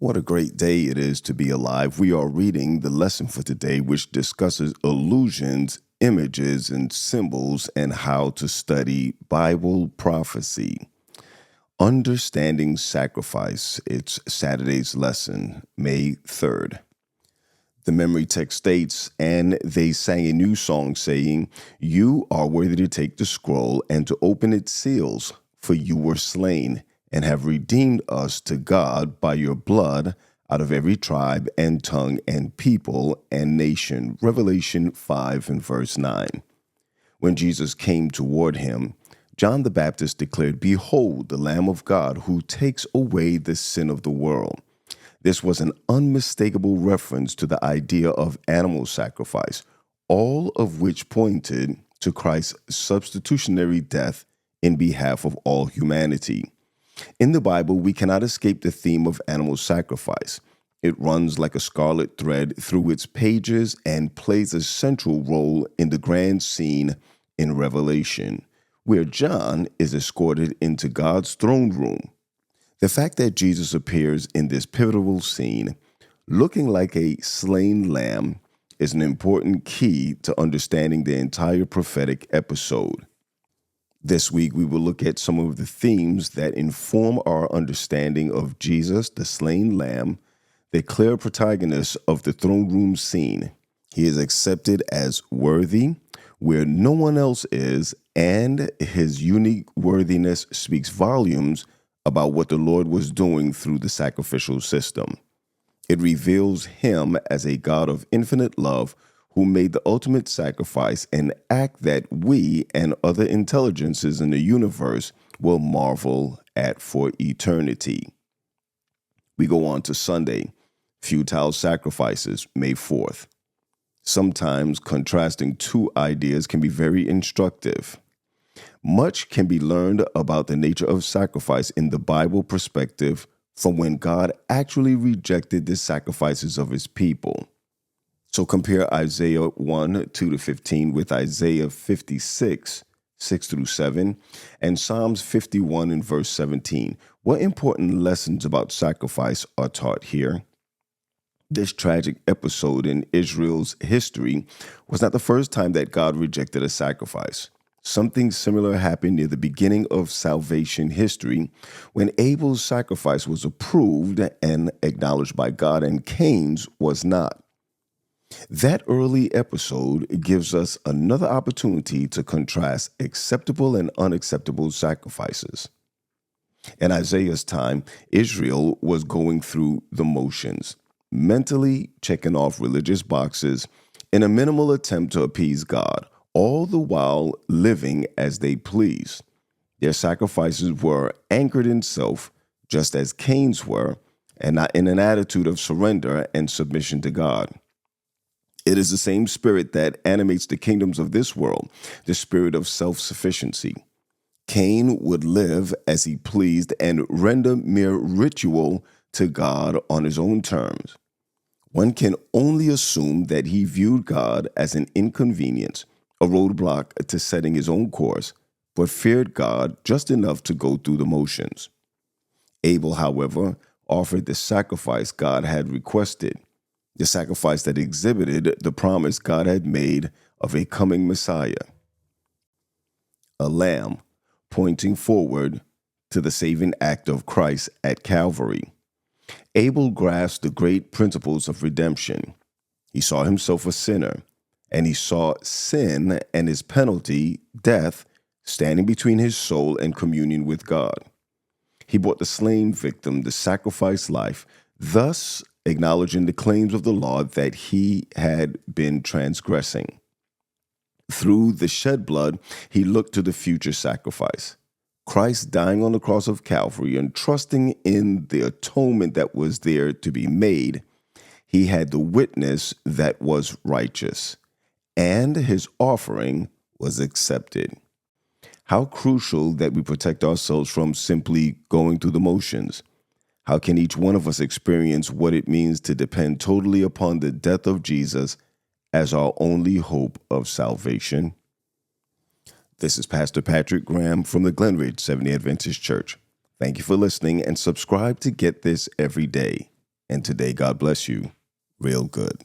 What a great day it is to be alive. We are reading the lesson for today, which discusses illusions, images, and symbols, and how to study Bible prophecy. Understanding Sacrifice. It's Saturday's lesson, May 3rd. The memory text states, "And they sang a new song, saying, 'You are worthy to take the scroll and to open its seals, for you were slain, and have redeemed us to God by your blood out of every tribe and tongue and people and nation.'" Revelation 5 and verse 9. When Jesus came toward him, John the Baptist declared, "Behold, the Lamb of God who takes away the sin of the world." This was an unmistakable reference to the idea of animal sacrifice, all of which pointed to Christ's substitutionary death in behalf of all humanity. In the Bible, we cannot escape the theme of animal sacrifice. It runs like a scarlet thread through its pages and plays a central role in the grand scene in Revelation, where John is escorted into God's throne room. The fact that Jesus appears in this pivotal scene, looking like a slain lamb, is an important key to understanding the entire prophetic episode. This week, we will look at some of the themes that inform our understanding of Jesus, the slain lamb, the clear protagonist of the throne room scene. He is accepted as worthy where no one else is, and his unique worthiness speaks volumes about what the Lord was doing through the sacrificial system. It reveals him as a God of infinite love who made the ultimate sacrifice, an act that we and other intelligences in the universe will marvel at for eternity. We go on to Sunday, futile sacrifices, May 4th. Sometimes contrasting two ideas can be very instructive. Much can be learned about the nature of sacrifice in the Bible perspective from when God actually rejected the sacrifices of his people. So compare Isaiah 1, 2-15 with Isaiah 56, 6-7, and Psalms 51 and verse 17. What important lessons about sacrifice are taught here? This tragic episode in Israel's history was not the first time that God rejected a sacrifice. Something similar happened near the beginning of salvation history when Abel's sacrifice was approved and acknowledged by God and Cain's was not. That early episode gives us another opportunity to contrast acceptable and unacceptable sacrifices. In Isaiah's time, Israel was going through the motions, mentally checking off religious boxes in a minimal attempt to appease God, all the while living as they please. Their sacrifices were anchored in self, just as Cain's were, and not in an attitude of surrender and submission to God. It is the same spirit that animates the kingdoms of this world, the spirit of self-sufficiency. Cain would live as he pleased and render mere ritual to God on his own terms. One can only assume that he viewed God as an inconvenience, a roadblock to setting his own course, but feared God just enough to go through the motions. Abel, however, offered the sacrifice God had requested, the sacrifice that exhibited the promise God had made of a coming Messiah, a lamb pointing forward to the saving act of Christ at Calvary. Abel grasped the great principles of redemption. He saw himself a sinner, and he saw sin and its penalty, death, standing between his soul and communion with God. He brought the slain victim, the sacrificed life, thus acknowledging the claims of the law that he had been transgressing. Through the shed blood, he looked to the future sacrifice, Christ dying on the cross of Calvary, and trusting in the atonement that was there to be made. He had the witness that was righteous, and his offering was accepted. How crucial that we protect ourselves from simply going through the motions. How can each one of us experience what it means to depend totally upon the death of Jesus as our only hope of salvation? This is Pastor Patrick Graham from the Glenridge Seventh-day Adventist Church. Thank you for listening, and subscribe to get this every day. And today, God bless you real good.